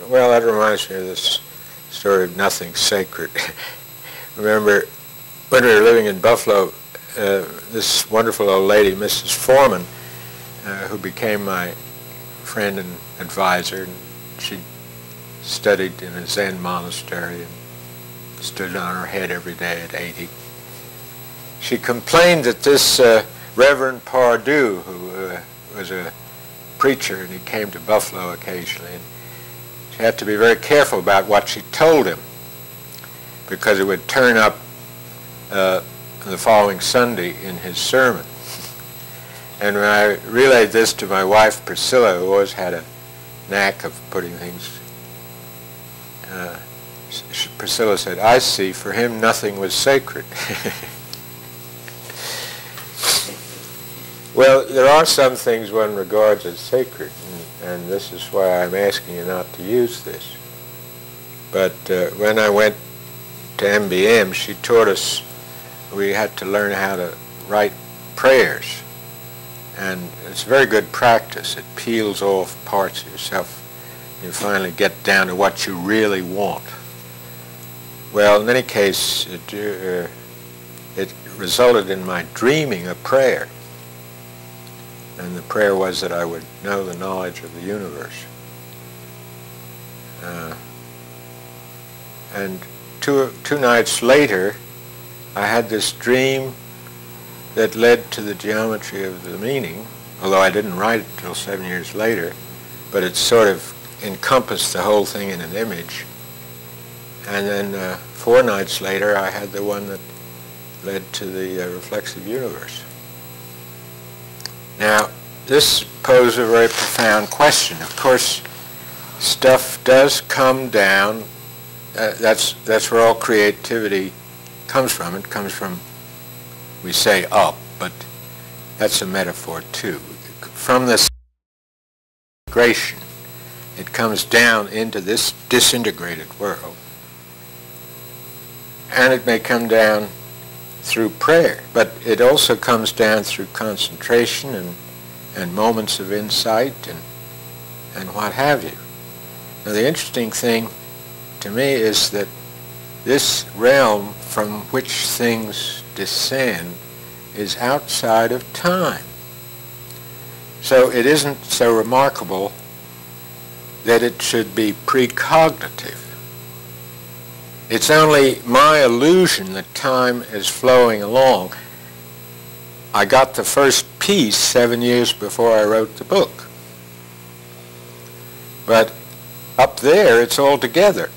Well, that reminds me of this story of nothing sacred. Remember, when we were living in Buffalo, this wonderful old lady, Mrs. Foreman, who became my friend and advisor, and she studied in a Zen monastery and stood on her head every day at 80. She complained that this Reverend Pardue, who was a preacher, and he came to Buffalo occasionally, and she had to be very careful about what she told him, because it would turn up the following Sunday in his sermon. And when I relayed this to my wife Priscilla, who always had a knack of putting things, Priscilla said, "I see, for him nothing was sacred." Well, there are some things one regards as sacred, and this is why I'm asking you not to use this. But when I went to MBM, she taught us we had to learn how to write prayers. And it's very good practice. It peels off parts of yourself. You finally get down to what you really want. Well, in any case, it resulted in my dreaming a prayer. And the prayer was that I would know the knowledge of the universe. And two nights later, I had this dream that led to the geometry of the meaning, although I didn't write it until 7 years later, but it sort of encompassed the whole thing in an image. And then 4 nights later, I had the one that led to the reflexive universe. Now, this poses a very profound question. Of course, stuff does come down. That's where all creativity comes from. It comes from, we say up, but that's a metaphor too. From this integration, it comes down into this disintegrated world. And it may come down through prayer, but it also comes down through concentration and moments of insight and what have you. Now, the interesting thing to me is that this realm from which things descend is outside of time. So it isn't so remarkable that it should be precognitive. It's only my illusion that time is flowing along. I got the first piece 7 years before I wrote the book. But up there, it's all together.